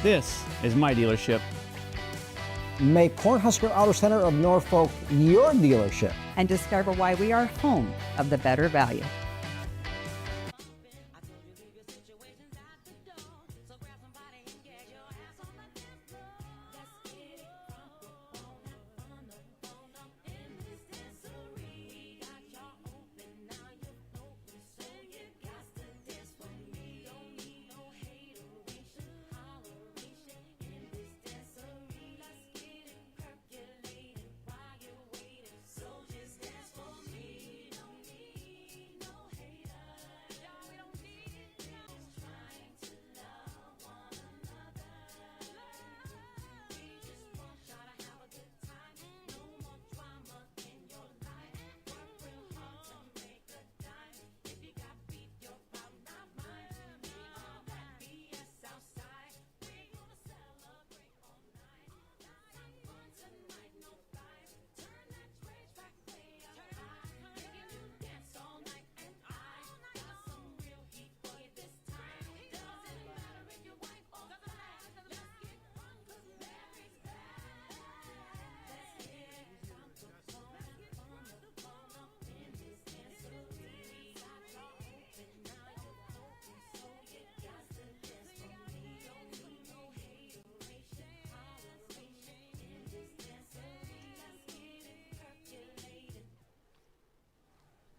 This is my dealership. Make Cornhusker Auto Center of Norfolk your dealership. And discover why we are home of the better value.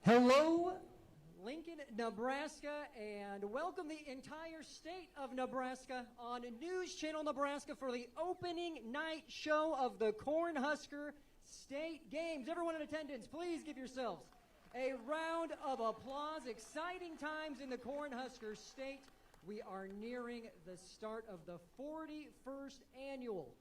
Hello, Lincoln, Nebraska, and welcome the entire state of Nebraska on News Channel Nebraska for the opening night show of the Cornhusker State Games. Everyone in attendance, please give yourselves a round of applause. Exciting times in the Cornhusker State. We are nearing the start of the 41st annual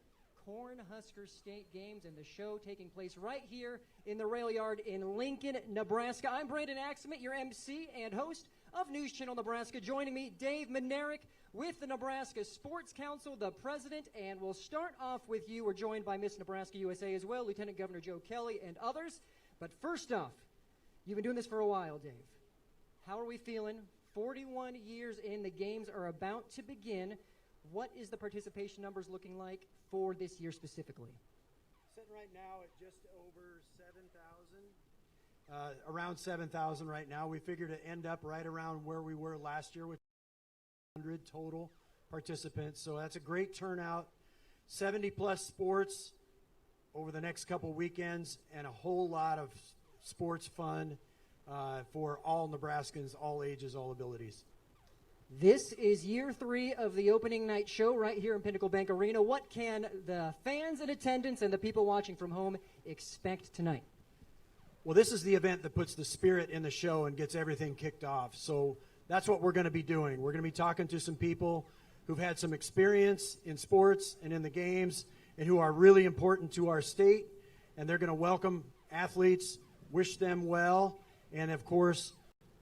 Cornhusker State Games, and the show taking place right here in the rail yard in Lincoln, Nebraska. I'm Brandon Axelman, your MC and host of News Channel Nebraska. Joining me, Dave Manerick with the Nebraska Sports Council, the president, and we'll start off with you. We're joined by Miss Nebraska USA as well, Lieutenant Governor Joe Kelly and others. But first off, you've been doing this for a while, Dave. How are we feeling? 41 years in, the games are about to begin. What is the participation numbers looking like for this year specifically? Sitting right now at just over 7,000, around 7,000 right now. We figure to end up right around where we were last year with 100 total participants. So that's a great turnout. 70 plus sports over the next couple weekends, and a whole lot of sports fun for all Nebraskans, all ages, all abilities. This is year 3 of the opening night show right here in Pinnacle Bank Arena. What can the fans in attendance and the people watching from home expect tonight? Well, this is the event that puts the spirit in the show and gets everything kicked off. So that's what we're going to be doing. We're going to be talking to some people who've had some experience in sports and in the games and who are really important to our state. And they're going to welcome athletes, wish them well, and of course,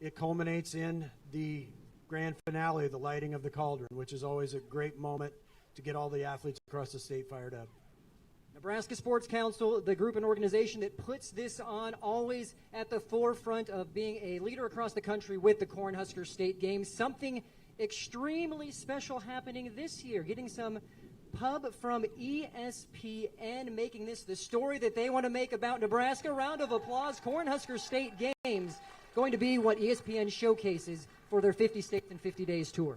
it culminates in the grand finale, the lighting of the Cauldron, which is always a great moment to get all the athletes across the state fired up. Nebraska Sports Council, the group and organization that puts this on, always at the forefront of being a leader across the country with the Cornhusker State Games. Something extremely special happening this year, getting some pub from ESPN, making this the story that they want to make about Nebraska. Round of applause. Cornhusker State Games going to be what ESPN showcases for their 50 States in 50 Days tour.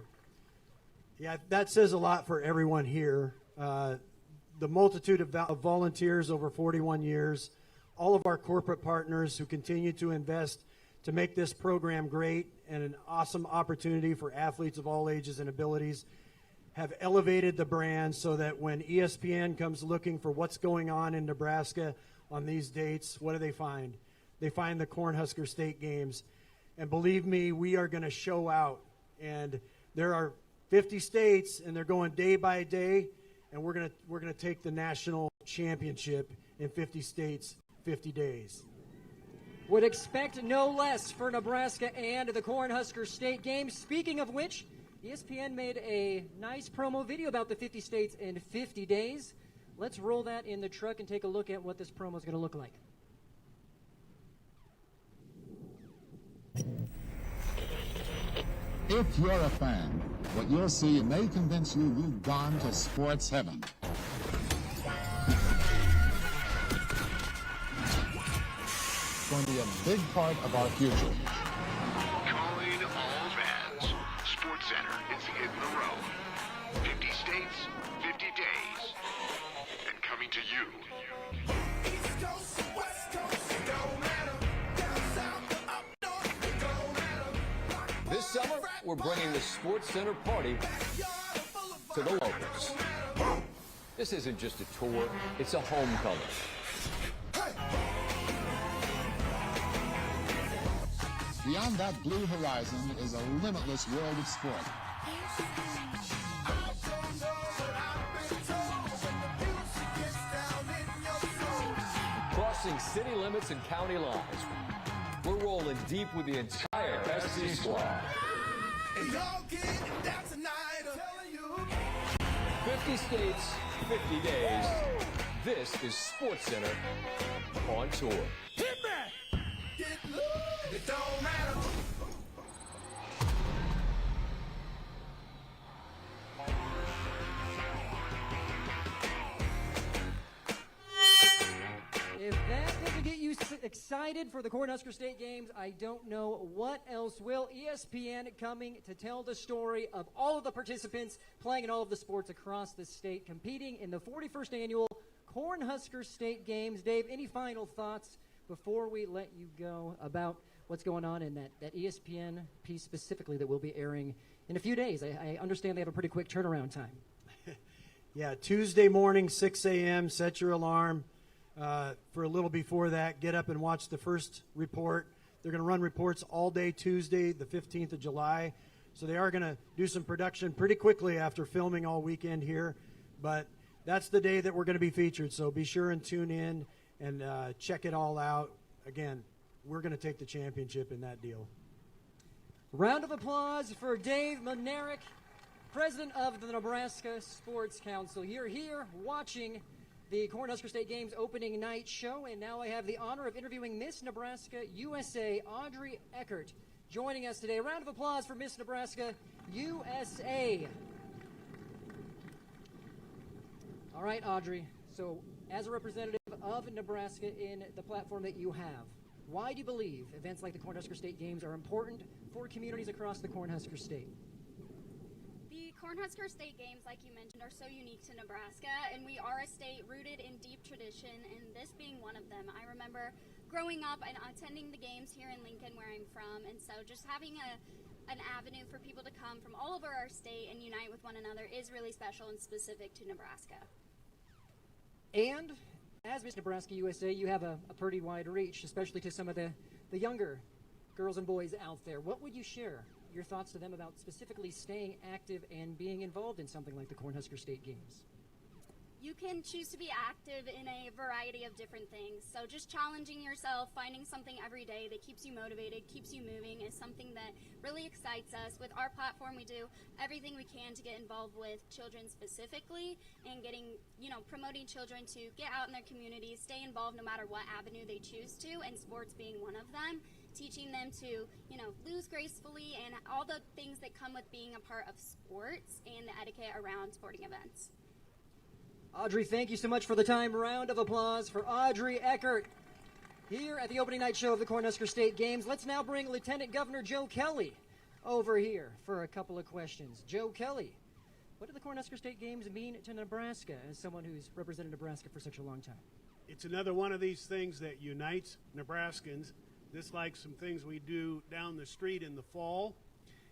Yeah, that says a lot for everyone here. The multitude of volunteers over 41 years, all of our corporate partners who continue to invest to make this program great and an awesome opportunity for athletes of all ages and abilities, have elevated the brand so that when ESPN comes looking for what's going on in Nebraska on these dates, what do they find? They find the Cornhusker State Games. And believe me, we are going to show out. And there are 50 states, and they're going day by day, and we're going to take the national championship in 50 states, 50 days. Would expect no less for Nebraska and the Cornhusker State Games. Speaking of which, ESPN made a nice promo video about the 50 states in 50 days. Let's roll that in the truck and take a look at what this promo is going to look like. If you're a fan, what you'll see may convince you you've gone to sports heaven. It's going to be a big part of our future. Calling all fans. Sports Center is hitting the road. 50 states, 50 days. And coming to you. East Coast, West Coast, it don't matter. Down south, up north, it don't matter. This summer, we're bringing the Sports Center party to the locals. This isn't just a tour, it's a homecoming. Beyond that blue horizon is a limitless world of sport. Crossing city limits and county lines. We're rolling deep with the entire SC squad. And y'all getting down tonight, I'm telling you. 50 states, 50 days. This is Sports Center on tour. Hit me! Get loose, it don't matter. If that doesn't get you excited for the Cornhusker State Games, I don't know what else will. ESPN coming to tell the story of all of the participants playing in all of the sports across the state, competing in the 41st annual Cornhusker State Games. Dave, any final thoughts before we let you go about what's going on in that ESPN piece specifically that will be airing in a few days? I understand they have a pretty quick turnaround time. Yeah, Tuesday morning, 6 a.m., set your alarm. For a little before that, get up and watch the first report. They're going to run reports all day Tuesday, the 15th of July. So they are going to do some production pretty quickly after filming all weekend here. But that's the day that we're going to be featured. So be sure and tune in and check it all out. Again, we're going to take the championship in that deal. Round of applause for Dave Monerick, president of the Nebraska Sports Council. You're here watching the Cornhusker State Games opening night show, and now I have the honor of interviewing Miss Nebraska USA, Audrey Eckert, joining us today. A round of applause for Miss Nebraska USA. All right, Audrey, so as a representative of Nebraska in the platform that you have, why do you believe events like the Cornhusker State Games are important for communities across the Cornhusker State? The Cornhusker State Games, like you mentioned, are so unique to Nebraska, and we are a state rooted in deep tradition, and this being one of them. I remember growing up and attending the games here in Lincoln, where I'm from, and so just having an avenue for people to come from all over our state and unite with one another is really special and specific to Nebraska. And as Miss Nebraska USA, you have a pretty wide reach, especially to some of the younger girls and boys out there. What would you share your thoughts to them about specifically staying active and being involved in something like the Cornhusker State Games? You can choose to be active in a variety of different things. So just challenging yourself, finding something every day that keeps you motivated, keeps you moving, is something that really excites us. With our platform, we do everything we can to get involved with children specifically, and promoting children to get out in their communities, stay involved no matter what avenue they choose to, and sports being one of them. Teaching them to, lose gracefully and all the things that come with being a part of sports and the etiquette around sporting events. Audrey, thank you so much for the time. Round of applause for Audrey Eckert here at the opening night show of the Cornhusker State Games. Let's now bring Lieutenant Governor Joe Kelly over here for a couple of questions. Joe Kelly, what do the Cornhusker State Games mean to Nebraska as someone who's represented Nebraska for such a long time? It's another one of these things that unites Nebraskans. This like some things we do down the street in the fall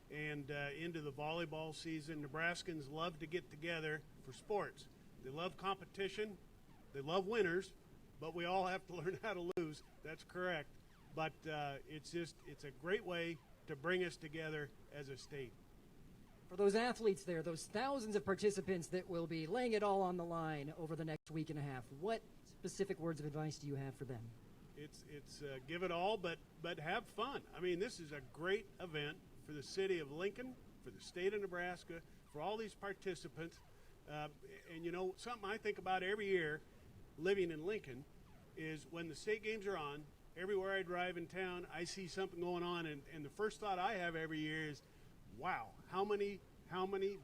and into the volleyball season. Nebraskans love to get together for sports. They love competition. They love winners, but we all have to learn how to lose. That's correct. But it's a great way to bring us together as a state. For those athletes there, those thousands of participants that will be laying it all on the line over the next week and a half, what specific words of advice do you have for them? It's give it all, but have fun. I mean, this is a great event for the city of Lincoln, for the state of Nebraska, for all these participants. And something I think about every year living in Lincoln is when the state games are on, everywhere I drive in town, I see something going on, and the first thought I have every year is, wow, how many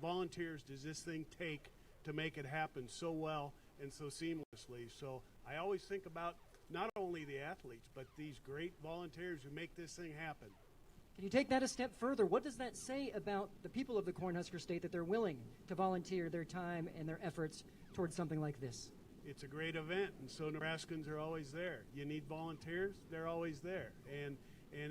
volunteers does this thing take to make it happen so well and so seamlessly? So I always think about not only the athletes, but these great volunteers who make this thing happen. Can you take that a step further? What does that say about the people of the Cornhusker State that they're willing to volunteer their time and their efforts towards something like this? It's a great event, and so Nebraskans are always there. You need volunteers, they're always there. And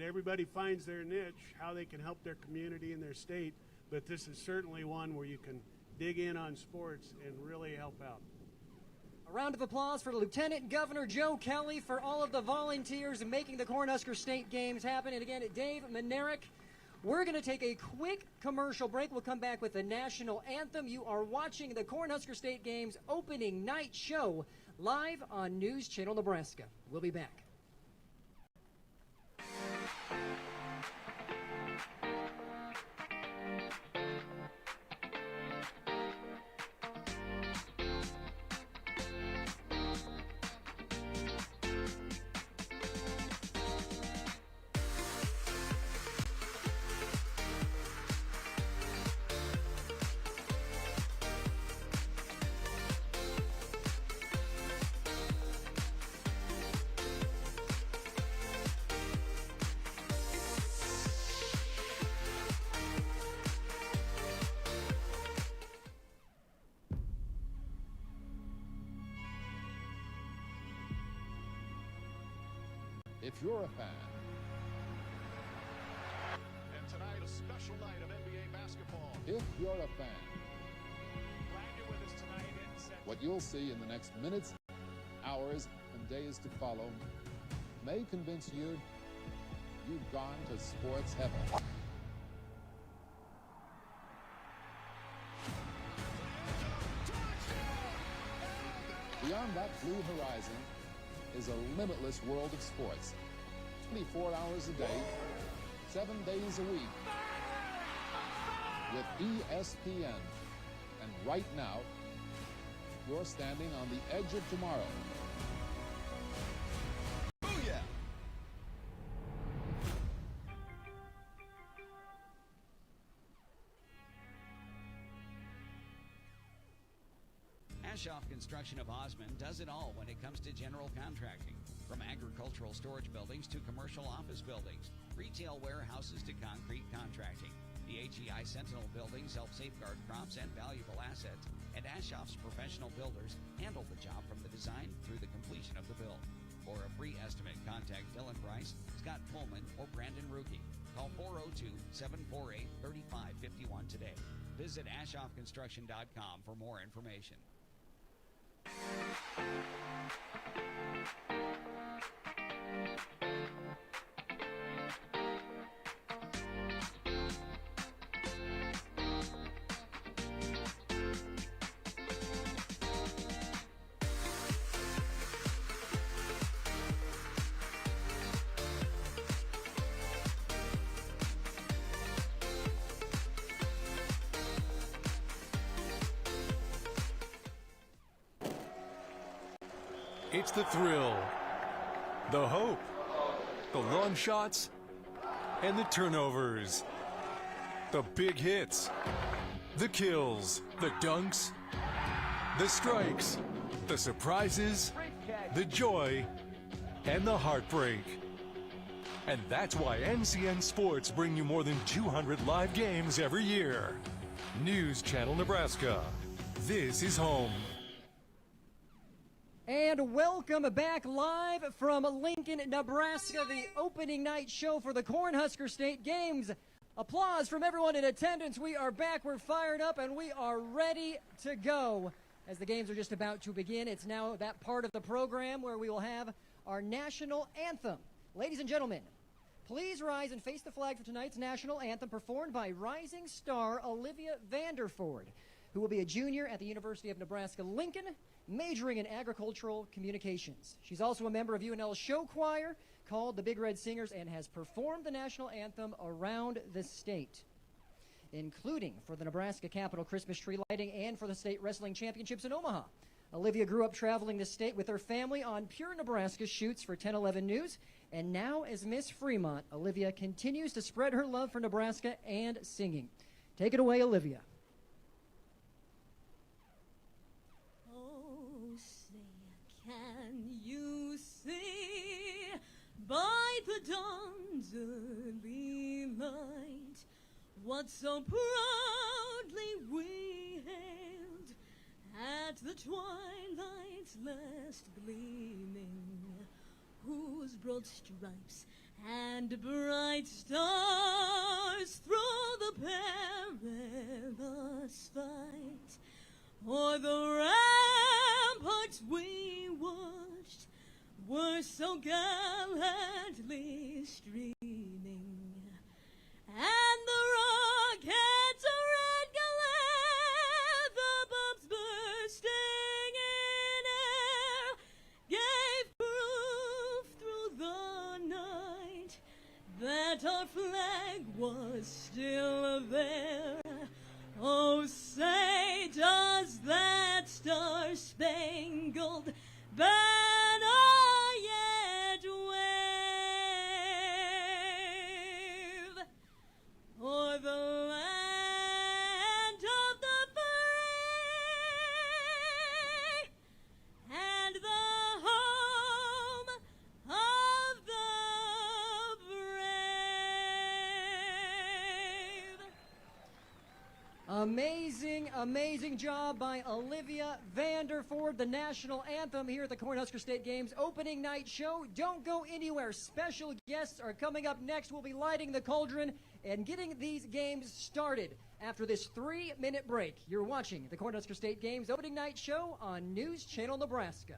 everybody finds their niche, how they can help their community and their state, but this is certainly one where you can dig in on sports and really help out. A round of applause for Lieutenant Governor Joe Kelly for all of the volunteers making the Cornhusker State Games happen. And again, Dave Manerick, we're going to take a quick commercial break. We'll come back with the national anthem. You are watching the Cornhusker State Games opening night show live on News Channel Nebraska. We'll be back. If you're a fan, And tonight, a special night of NBA basketball. if you're a fan, Glad you're with us tonight in Central. what you'll see in the next minutes, hours, and days to follow may convince you you've gone to sports heaven. Beyond that blue horizon is a limitless world of sports. 24 hours a day, 7 days a week, with ESPN. And right now, you're standing on the edge of tomorrow. Booyah! Ashoff Construction of Osmond does it all when it comes to general contracting. From agricultural storage buildings to commercial office buildings, retail warehouses to concrete contracting. The HEI Sentinel buildings help safeguard crops and valuable assets, and Ashoff's professional builders handle the job from the design through the completion of the build. For a free estimate, contact Dylan Price, Scott Pullman, or Brandon Rookie. Call 402-748-3551 today. Visit AshoffConstruction.com for more information. It's the thrill, the hope, the long shots, and the turnovers. The big hits, the kills, the dunks, the strikes, the surprises, the joy, and the heartbreak. And that's why NCN Sports bring you more than 200 live games every year. News Channel Nebraska. This is home. And welcome back live from Lincoln, Nebraska, the opening night show for the Cornhusker State Games. Applause from everyone in attendance. We are back, we're fired up, and we are ready to go. As the games are just about to begin, it's now that part of the program where we will have our national anthem. Ladies and gentlemen, please rise and face the flag for tonight's national anthem, performed by rising star Olivia Vanderford, who will be a junior at the University of Nebraska-Lincoln, majoring in agricultural communications. She's also a member of UNL's show choir called the Big Red Singers and has performed the national anthem around the state, including for the Nebraska Capitol Christmas tree lighting and for the state wrestling championships in Omaha. Olivia grew up traveling the state with her family on Pure Nebraska shoots for 1011 News And now, as Miss Fremont, Olivia continues to spread her love for Nebraska and singing. Take it away, Olivia. Oh, say, can you see by the dawn's early light what so proudly we hailed at the twilight's last gleaming, whose broad stripes and bright stars through the perilous fight o'er the ramparts we watched were so gallantly streaming, and the rockets' red glare, the bombs bursting in air, gave proof through the night that our flag was still there. Oh, say, does that star-spangled banner yet wave o'er the land of the free and the home of the brave? Amazing, amazing job by Olivia Vanderford, the national anthem here at the Cornhusker State Games opening night show. Don't go anywhere. Special guests are coming up next. We'll be lighting the cauldron and getting these games started after this 3-minute break. You're watching the Cornhusker State Games opening night show on News Channel Nebraska.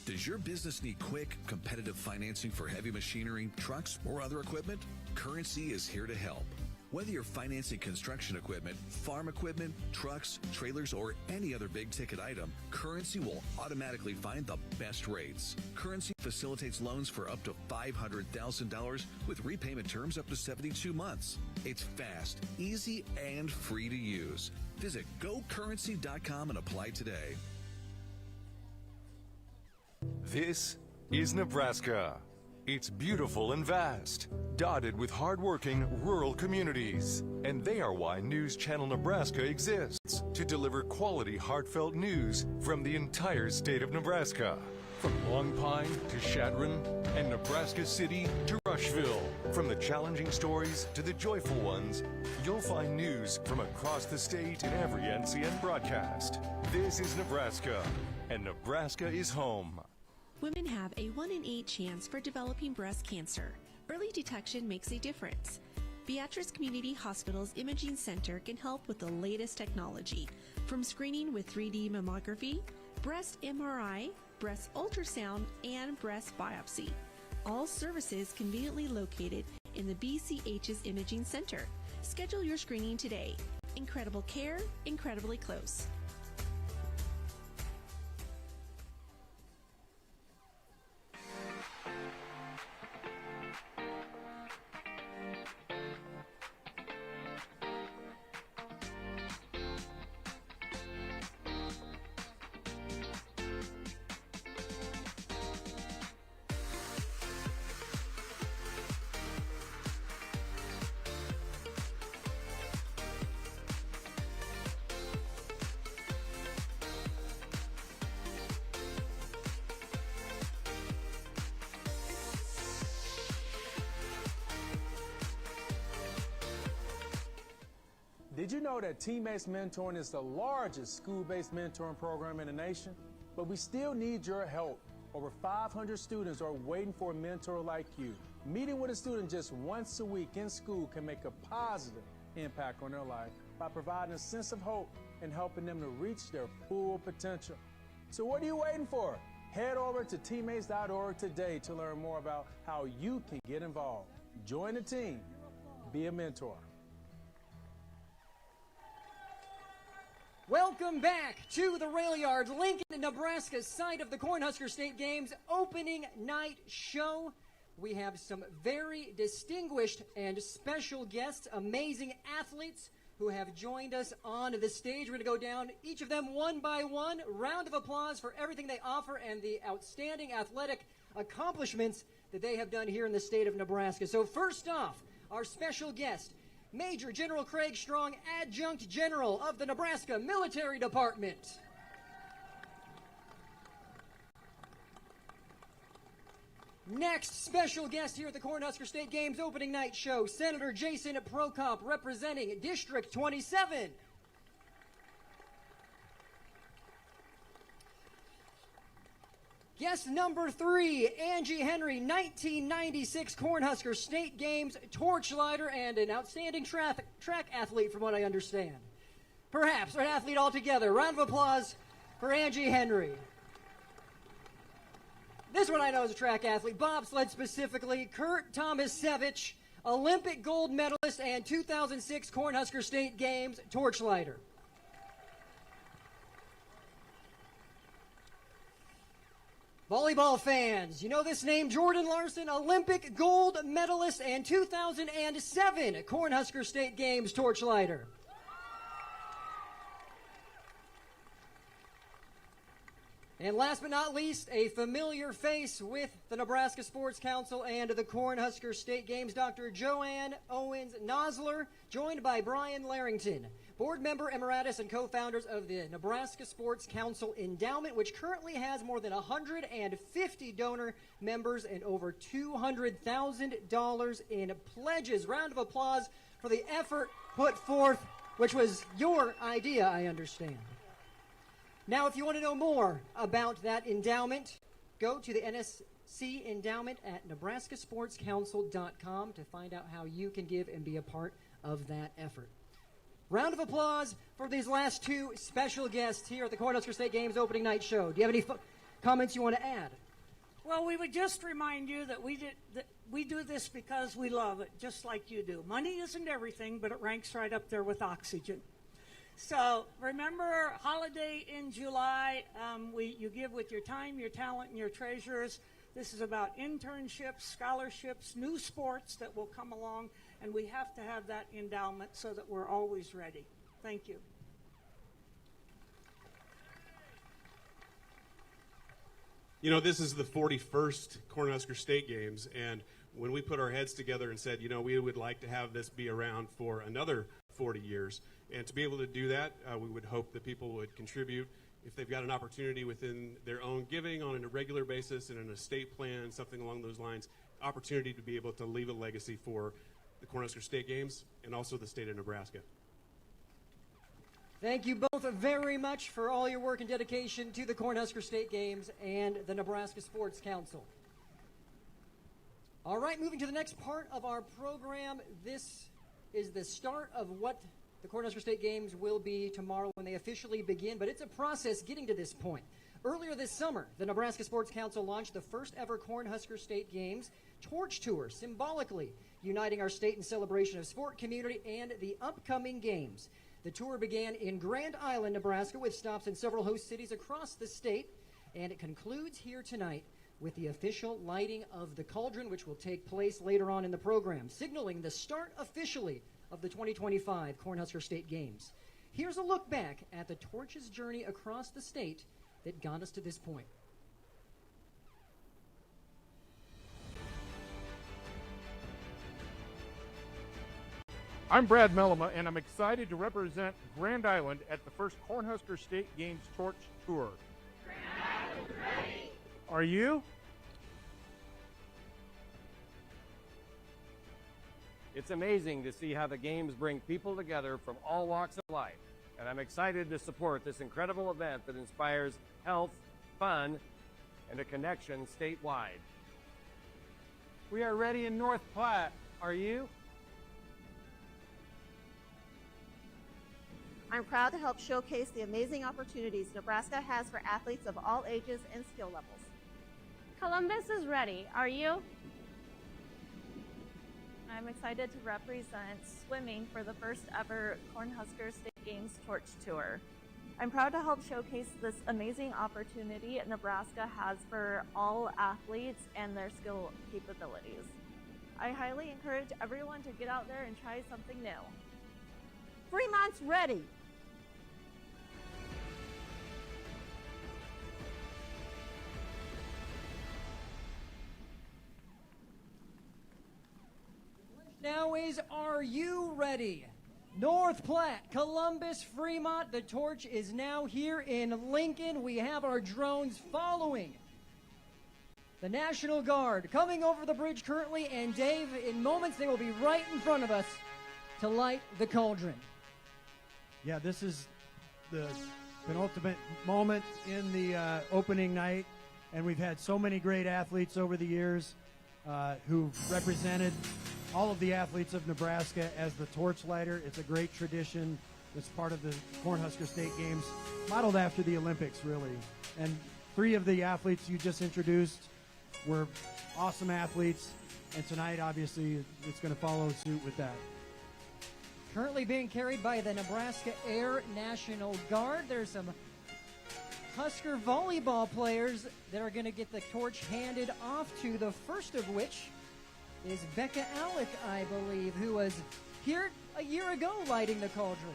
Does your business need quick, competitive financing for heavy machinery, trucks, or other equipment? Currency is here to help. Whether you're financing construction equipment, farm equipment, trucks, trailers, or any other big-ticket item, Currency will automatically find the best rates. Currency facilitates loans for up to $500,000 with repayment terms up to 72 months. It's fast, easy, and free to use. Visit GoCurrency.com and apply today. This is Nebraska. It's beautiful and vast, dotted with hardworking rural communities. And they are why News Channel Nebraska exists, to deliver quality, heartfelt news from the entire state of Nebraska. From Long Pine to Chadron and Nebraska City to Rushville. From the challenging stories to the joyful ones, you'll find news from across the state in every NCN broadcast. This is Nebraska, and Nebraska is home. Women have a 1 in 8 chance for developing breast cancer. Early detection makes a difference. Beatrice Community Hospital's Imaging Center can help with the latest technology, from screening with 3D mammography, breast MRI, breast ultrasound, and breast biopsy. All services conveniently located in the BCH's Imaging Center. Schedule your screening today. Incredible care, incredibly close. Did you know that Teammates Mentoring is the largest school-based mentoring program in the nation? But we still need your help. Over 500 students are waiting for a mentor like you. Meeting with a student just once a week in school can make a positive impact on their life by providing a sense of hope and helping them to reach their full potential. So what are you waiting for? Head over to teammates.org today to learn more about how you can get involved. Join the team. Be a mentor. Welcome back to the Rail Yard, Lincoln, Nebraska site of the Cornhusker State Games opening night show. We have some very distinguished and special guests, amazing athletes who have joined us on the stage. We're going to go down each of them one by one. Round of applause for everything they offer and the outstanding athletic accomplishments that they have done here in the state of Nebraska. So first off, our special guest, Major General Craig Strong, Adjunct General of the Nebraska Military Department. Next, special guest here at the Cornhusker State Games opening night show, Senator Jason Prokop, representing District 27. Guest number 3, Angie Henry, 1996 Cornhusker State Games torchlighter and an outstanding track athlete from what I understand. Perhaps, or an athlete altogether. Round of applause for Angie Henry. This one I know is a track athlete, bobsled specifically, Kurt Tomasevich, Olympic gold medalist and 2006 Cornhusker State Games torchlighter. Volleyball fans, you know this name, Jordan Larson, Olympic gold medalist and 2007 Cornhusker State Games torchlighter. And last but not least, a familiar face with the Nebraska Sports Council and the Cornhusker State Games, Dr. Joanne Owens-Nosler, joined by Brian Larrington, board member emeritus and co-founders of the Nebraska Sports Council Endowment, which currently has more than 150 donor members and over $200,000 in pledges. Round of applause for the effort put forth, which was your idea, I understand. Now, if you want to know more about that endowment, go to the NSC Endowment at nebraskasportscouncil.com to find out how you can give and be a part of that effort. Round of applause for these last two special guests here at the Cornhusker State Games opening night show. Do you have any comments you want to add? Well, we would just remind you that we do this because we love it, just like you do. Money isn't everything, but it ranks right up there with oxygen. So remember, holiday in July, you give with your time, your talent, and your treasures. This is about internships, scholarships, new sports that will come along, and we have to have that endowment so that we're always ready. Thank you. You know, this is the 41st Cornhusker State Games, and when we put our heads together and said, you know, we would like to have this be around for another 40 years, and to be able to do that, we would hope that people would contribute if they've got an opportunity within their own giving on a regular basis and an estate plan, something along those lines, opportunity to be able to leave a legacy for the Cornhusker State Games and also the state of Nebraska. Thank you both very much for all your work and dedication to the Cornhusker State Games and the Nebraska Sports Council. All right, moving to the next part of our program. This is the start of what the Cornhusker State Games will be tomorrow when they officially begin, but it's a process getting to this point. Earlier this summer, the Nebraska Sports Council launched the first ever Cornhusker State Games Torch Tour, symbolically uniting our state in celebration of sport, community, and the upcoming games. The tour began in Grand Island, Nebraska, with stops in several host cities across the state, and it concludes here tonight with the official lighting of the Cauldron, which will take place later on in the program, signaling the start officially of the 2025 Cornhusker State Games. Here's a look back at the torch's journey across the state that got us to this point. I'm Brad Mellema, and I'm excited to represent Grand Island at the first Cornhusker State Games Torch Tour. Grand Island's ready. Are you? It's amazing to see how the games bring people together from all walks of life, and I'm excited to support this incredible event that inspires health, fun, and a connection statewide. We are ready in North Platte. Are you? I'm proud to help showcase the amazing opportunities Nebraska has for athletes of all ages and skill levels. Columbus is ready. Are you? I'm excited to represent swimming for the first ever Cornhusker State Games Torch Tour. I'm proud to help showcase this amazing opportunity Nebraska has for all athletes and their skill capabilities. I highly encourage everyone to get out there and try something new. Fremont's ready. Now is, are you ready? North Platte, Columbus, Fremont, the torch is now here in Lincoln. We have our drones following the National Guard coming over the bridge currently, and Dave, in moments they will be right in front of us to light the cauldron. Yeah, this is the penultimate moment in the opening night, and we've had so many great athletes over the years who've represented all of the athletes of Nebraska as the torch lighter. It's a great tradition. It's part of the Cornhusker State Games, modeled after the Olympics, really. And 3 of the athletes you just introduced were awesome athletes, and tonight, obviously, it's going to follow suit with that. Currently being carried by the Nebraska Air National Guard. There's some Husker volleyball players that are going to get the torch handed off to, the first of which is Becca Alec, I believe, who was here a year ago lighting the cauldron.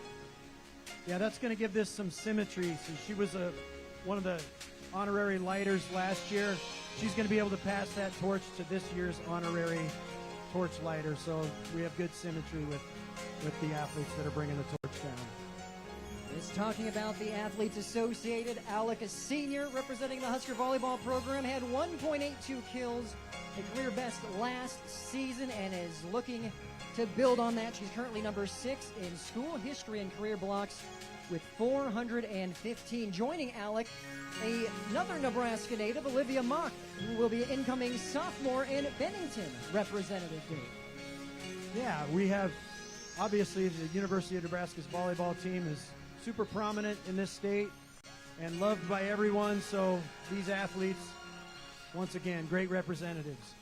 Yeah, that's going to give this some symmetry. So she was one of the honorary lighters last year. She's going to be able to pass that torch to this year's honorary torch lighter. So we have good symmetry with the athletes that are bringing the torch down. Just talking about the athletes associated, Alec, a senior representing the Husker volleyball program, had 1.82 kills, a career best last season, and is looking to build on that. She's currently number 6 in school history and career blocks with 415. Joining Alec, another Nebraska native, Olivia Mock, who will be incoming sophomore in Bennington representative day. Yeah, we have, obviously, the University of Nebraska's volleyball team is super prominent in this state and loved by everyone, so these athletes, once again, great representatives.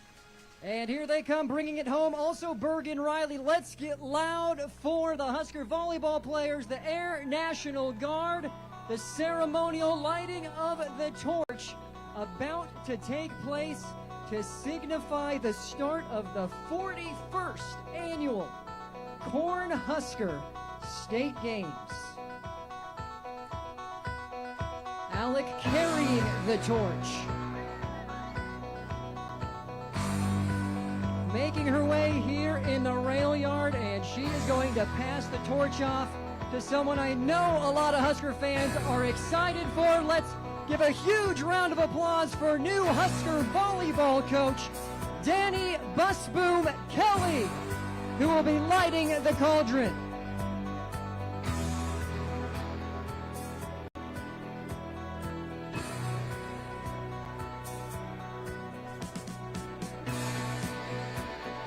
And here they come, bringing it home. Also, Bergen Riley. Let's get loud for the Husker volleyball players, the Air National Guard, the ceremonial lighting of the torch about to take place to signify the start of the 41st annual Cornhusker State Games. Alec carrying the torch. Making her way here in the rail yard, and she is going to pass the torch off to someone I know a lot of Husker fans are excited for. Let's give a huge round of applause for new Husker volleyball coach, Dani Busboom Kelly, who will be lighting the cauldron.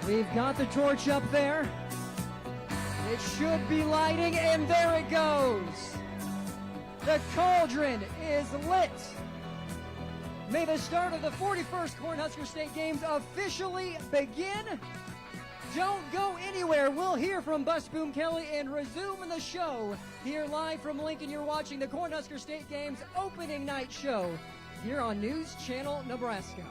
We've got the torch up there. It should be lighting, and there it goes. The cauldron is lit. May the start of the 41st Cornhusker State Games officially begin. Don't go anywhere. We'll hear from Busboom Kelly and resume the show here live from Lincoln. You're watching the Cornhusker State Games opening night show here on News Channel Nebraska.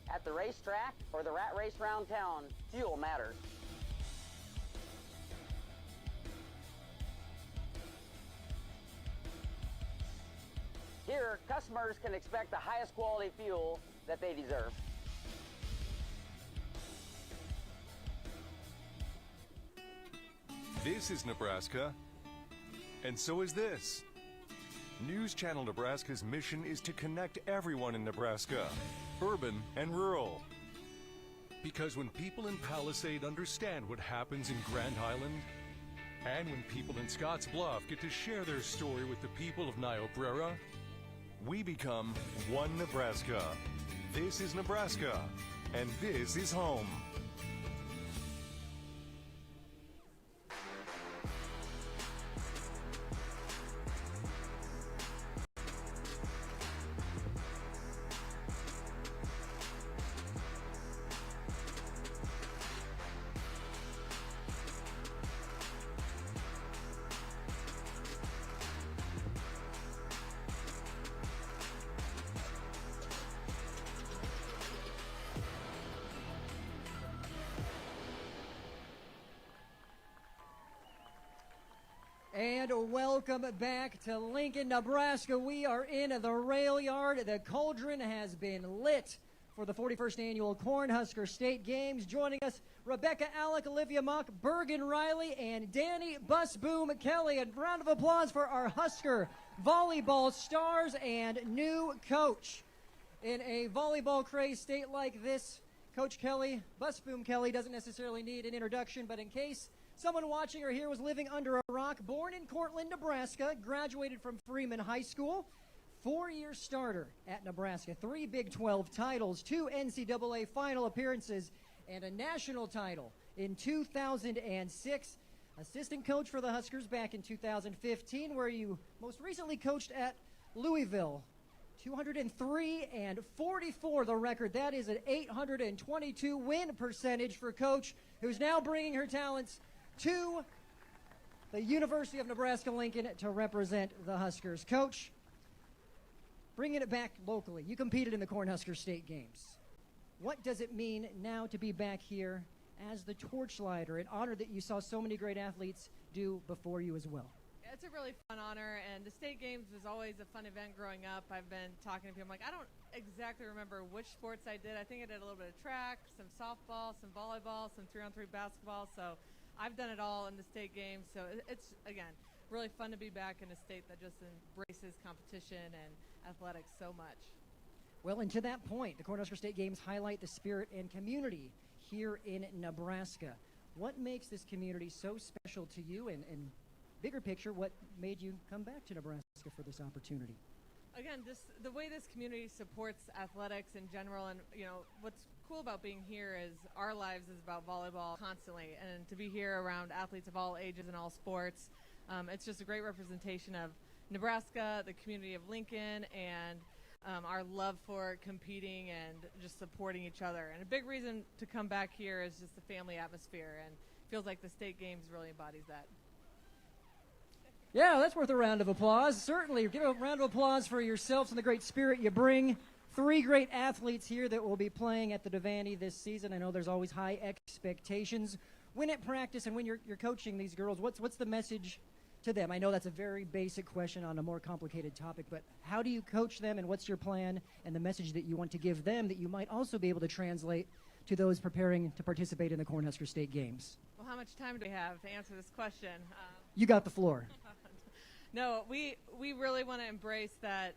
At the racetrack or the rat race round town, fuel matters. Here, customers can expect the highest quality fuel that they deserve. This is Nebraska, and so is this. News Channel Nebraska's mission is to connect everyone in Nebraska, urban and rural. Because when people in Palisade understand what happens in Grand Island, and when people in Scotts Bluff get to share their story with the people of Niobrara, we become one Nebraska. This is Nebraska, and this is home. And welcome back to Lincoln, Nebraska. We are in the rail yard. The Cauldron has been lit for the 41st annual Cornhusker State Games. Joining us, Rebecca Alec, Olivia Mock, Bergen Riley, and Dani Busboom Kelly. A round of applause for our Husker volleyball stars and new coach. In a volleyball crazed state like this, Coach Kelly, Busboom Kelly, doesn't necessarily need an introduction, but in case someone watching or here was living under a rock, born in Cortland, Nebraska, graduated from Freeman High School, 4-year starter at Nebraska, 3 Big 12 titles, 2 NCAA final appearances, and a national title in 2006. Assistant coach for the Huskers back in 2015, where you most recently coached at Louisville. 203 and 44 the record. That is an 822 win percentage for Coach, who's now bringing her talents to the University of Nebraska-Lincoln to represent the Huskers. Coach, bringing it back locally, you competed in the Cornhusker State Games. What does it mean now to be back here as the torchlighter, an honor that you saw so many great athletes do before you as well? It's a really fun honor, and the state games was always a fun event growing up. I've been talking to people, I'm like, I don't exactly remember which sports I did. I think I did a little bit of track, some softball, some volleyball, some 3-on-3 basketball, so I've done it all in the state games. So it's, again, really fun to be back in a state that just embraces competition and athletics so much. Well, and to that point, the Cornhusker State Games highlight the spirit and community here in Nebraska. What makes this community so special to you, and bigger picture, what made you come back to Nebraska for this opportunity? Again, the way this community supports athletics in general, and what's cool about being here is our lives is about volleyball constantly, and to be here around athletes of all ages and all sports, it's just a great representation of Nebraska, the community of Lincoln, and our love for competing and just supporting each other. And a big reason to come back here is just the family atmosphere, and it feels like the state games really embodies that. Yeah, that's worth a round of applause. Certainly, give a round of applause for yourselves and the great spirit you bring. 3 great athletes here that will be playing at the Devaney this season. I know there's always high expectations. When at practice and when you're coaching these girls, what's the message to them? I know that's a very basic question on a more complicated topic, but how do you coach them, and what's your plan and the message that you want to give them that you might also be able to translate to those preparing to participate in the Cornhusker State Games? Well, how much time do we have to answer this question? You got the floor. No, we really want to embrace that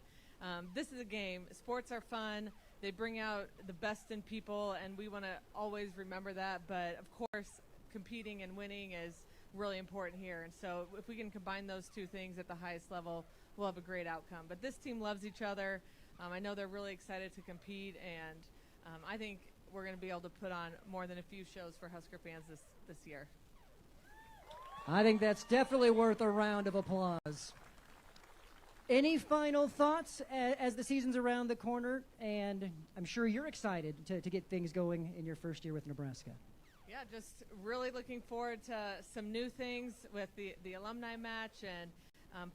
this is a game. Sports are fun. They bring out the best in people, and we want to always remember that. But, of course, competing and winning is really important here. And so if we can combine those two things at the highest level, we'll have a great outcome. But this team loves each other. I know they're really excited to compete, and I think we're going to be able to put on more than a few shows for Husker fans this year. I think that's definitely worth a round of applause. Any final thoughts as the season's around the corner? And I'm sure you're excited to get things going in your first year with Nebraska. Yeah, just really looking forward to some new things with the alumni match and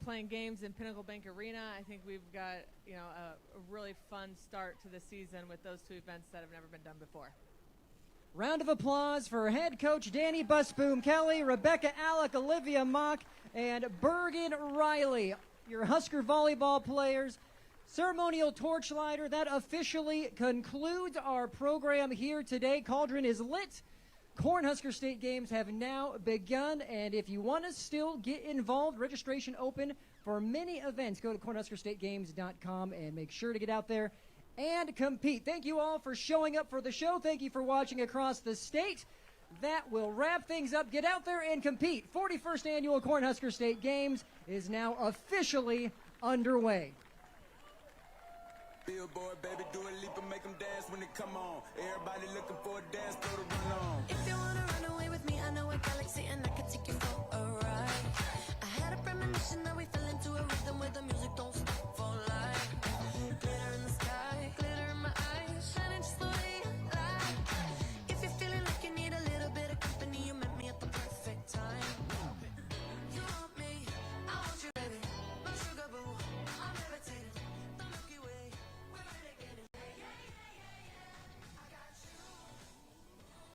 playing games in Pinnacle Bank Arena. I think we've got a really fun start to the season with those 2 events that have never been done before. Round of applause for head coach Dani Busboom Kelly, Rebecca Alec, Olivia Mock, and Bergen Riley, your Husker volleyball players. Ceremonial torchlighter, that officially concludes our program here today. Cauldron is lit. Cornhusker State Games have now begun, and if you want to still get involved, registration open for many events. Go to cornhuskerstategames.com and make sure to get out there and compete. Thank you all for showing up for the show. Thank you for watching across the state. That will wrap things up. Get out there and compete. 41st Annual Cornhusker State Games is now officially underway. Billboard, baby, do a leap and make them dance when they come on. Everybody looking for a dance, throw the run on. If you wanna run away with me, I know a galaxy and I